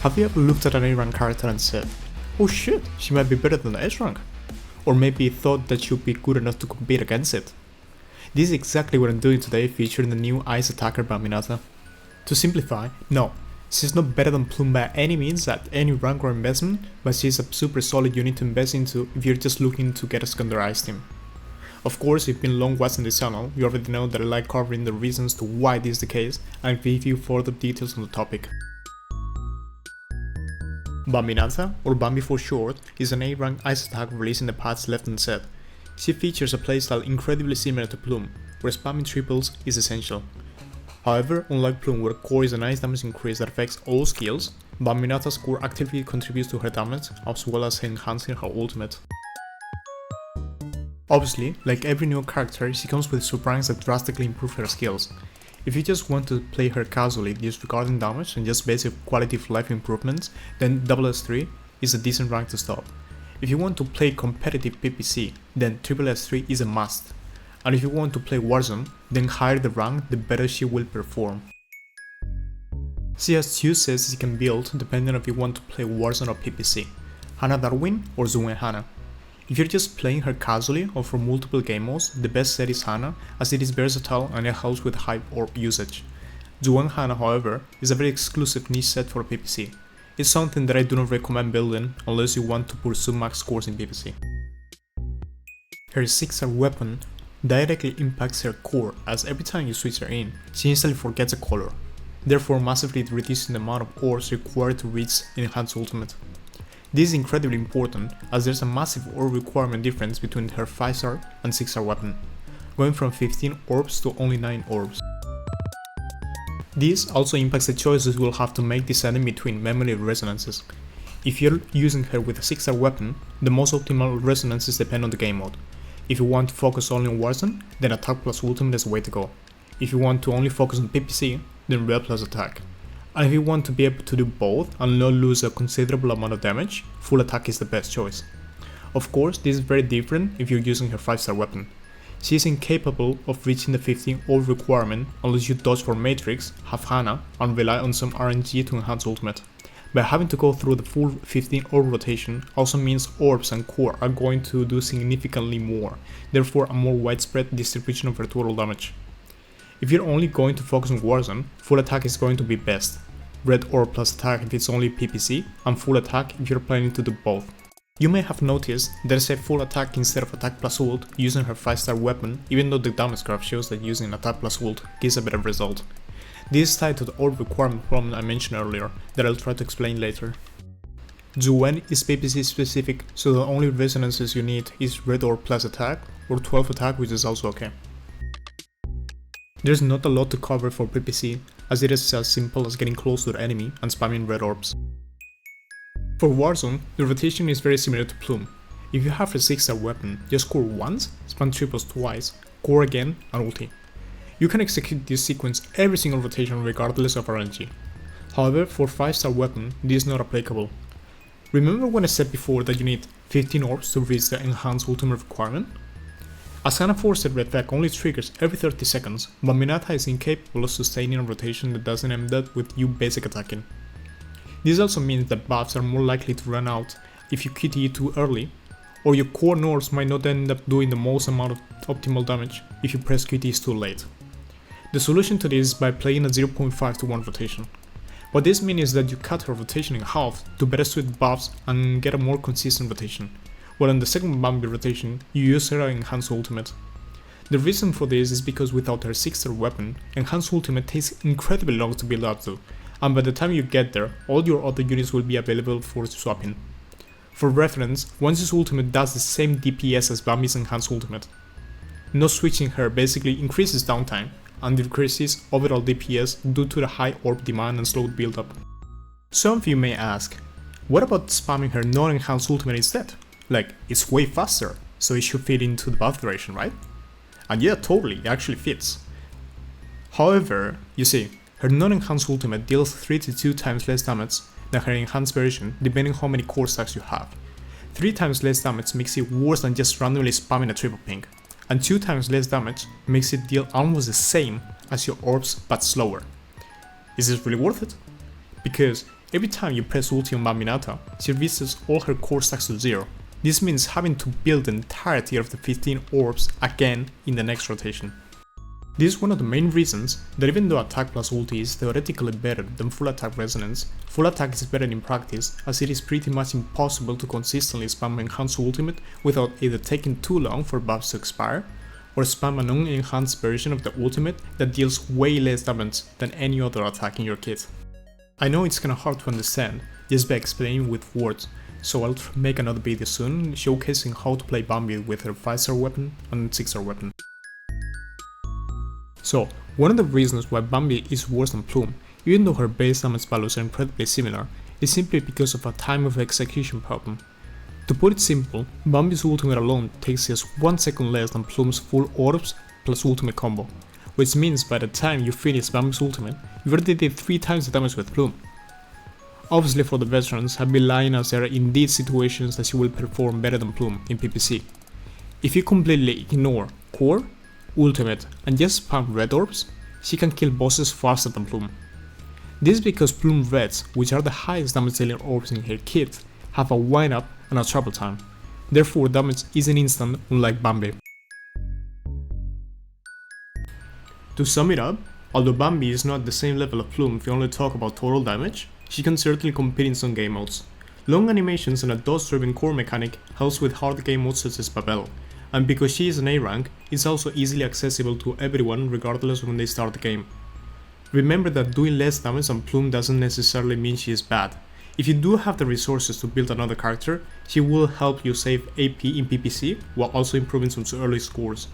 Have you ever looked at an A-rank character and said, oh shit, she might be better than the S-rank? Or maybe thought that she'd be good enough to compete against it? This is exactly what I'm doing today, featuring the new ice attacker Bambinata. To simplify, no, she's not better than Plume by any means at any rank or investment, but she's a super solid unit to invest into if you're just looking to get a secondary ice team. Of course, if you've been long watching this channel, you already know that I like covering the reasons to why this is the case and give you further details on the topic. Bambinata, or Bambi for short, is an A-rank ice attack released in the patch left unset. She features a playstyle incredibly similar to Plume, where spamming triples is essential. However, unlike Plume where core is an ice damage increase that affects all skills, Bambinata's core actively contributes to her damage as well as enhancing her ultimate. Obviously, like every new character, she comes with sub-ranks that drastically improve her skills. If you just want to play her casually disregarding damage and just basic quality of life improvements, then SS3 is a decent rank to start. If you want to play competitive PPC, then SS3 is a must. And if you want to play Warzone, then higher the rank, the better she will perform. She has two sets she can build depending on if you want to play Warzone or PPC, Hana Darwin or Zuen Hana. If you're just playing her casually or for multiple game modes, the best set is Hana, as it is versatile and it helps with high orb usage. Zuen Hana, however, is a very exclusive niche set for PPC. It's something that I do not recommend building unless you want to pursue max scores in PPC. Her 6-star weapon directly impacts her core, as every time you switch her in, she instantly forgets a color, therefore massively reducing the amount of orbs required to reach enhanced ultimate. This is incredibly important, as there's a massive orb requirement difference between her 5-star and 6-star weapon, going from 15 orbs to only 9 orbs. This also impacts the choices you will have to make deciding between memory resonances. If you're using her with a 6-star weapon, the most optimal resonances depend on the game mode. If you want to focus only on Warzone, then attack plus ultimate is the way to go. If you want to only focus on PPC, then red plus attack. And if you want to be able to do both and not lose a considerable amount of damage, full attack is the best choice. Of course, this is very different if you're using her 5-star weapon. She is incapable of reaching the 15 orb requirement unless you dodge for Matrix, have Hana, and rely on some RNG to enhance ultimate. But having to go through the full 15 orb rotation also means orbs and core are going to do significantly more, therefore a more widespread distribution of her total damage. If you're only going to focus on Warzone, full attack is going to be best. Red orb plus attack if it's only PPC, and full attack if you're planning to do both. You may have noticed there's a full attack instead of attack plus ult using her 5-star weapon, even though the damage graph shows that using attack plus ult gives a better result. This is tied to the orb requirement problem I mentioned earlier, that I'll try to explain later. Zuen is PPC specific, so the only resonances you need is red orb plus attack, or 12 attack, which is also okay. There's not a lot to cover for PPC, as it is as simple as getting close to the enemy and spamming red orbs. For Warzone, the rotation is very similar to Plume. If you have a 6-star weapon, just core once, spam triples twice, core again, and ulti. You can execute this sequence every single rotation regardless of RNG. However, for 5-star weapon, this is not applicable. Remember when I said before that you need 15 orbs to reach the enhanced ultimate requirement? As Hana Forced effect only triggers every 30 seconds, Bominata is incapable of sustaining a rotation that doesn't end up with you basic attacking. This also means that buffs are more likely to run out if you QTE too early, or your core Nords might not end up doing the most amount of optimal damage if you press QTEs too late. The solution to this is by playing a 0.5 to 1 rotation. What this means is that you cut her rotation in half to better suit buffs and get a more consistent rotation, while in the second Bambi rotation, you use her enhanced ultimate. The reason for this is because without her 6-star weapon, enhanced ultimate takes incredibly long to build up to, and by the time you get there, all your other units will be available for swapping. For reference, Wanzi's ultimate does the same DPS as Bambi's enhanced ultimate. Not switching her basically increases downtime, and decreases overall DPS due to the high orb demand and slow build up. Some of you may ask, what about spamming her non-enhanced ultimate instead? Like, it's way faster, so it should fit into the buff duration, right? And yeah, totally, it actually fits. However, you see, her non-enhanced ultimate deals 3 to 2 times less damage than her enhanced version depending on how many core stacks you have. 3 times less damage makes it worse than just randomly spamming a triple ping, and 2 times less damage makes it deal almost the same as your orbs but slower. Is this really worth it? Because Every time you press ulti on Bambinata, she resets all her core stacks to 0. This means having to build the entirety of the 15 orbs again in the next rotation. This is one of the main reasons that even though attack plus ulti is theoretically better than full attack resonance, full attack is better in practice as it is pretty much impossible to consistently spam enhanced ultimate without either taking too long for buffs to expire, or spam an unenhanced version of the ultimate that deals way less damage than any other attack in your kit. I know it's kinda hard to understand just by explaining with words, so I'll make another video soon showcasing how to play Bambi with her 5-star weapon and 6-star weapon. So, one of the reasons why Bambi is worse than Plume, even though her base damage values are incredibly similar, is simply because of a time of execution problem. To put it simple, Bambi's ultimate alone takes just 1 second less than Plume's full orbs plus ultimate combo, which means by the time you finish Bambi's ultimate, you already did 3 times the damage with Plume. Obviously for the veterans, I'd be lying as there are indeed situations that she will perform better than Plume in PPC. If you completely ignore core, ultimate and just spam red orbs, she can kill bosses faster than Plume. This is because Plume reds, which are the highest damage dealing orbs in her kit, have a wind up and a travel time, therefore damage isn't instant unlike Bambi. To sum it up, although Bambi is not at the same level of Plume if you only talk about total damage, she can certainly compete in some game modes. Long animations and a dodge-driven core mechanic helps with hard game modes such as Babel, and because she is an A rank, it's also easily accessible to everyone regardless of when they start the game. Remember that doing less damage than Plume doesn't necessarily mean she is bad. If you do have the resources to build another character, she will help you save AP in PPC while also improving some early scores.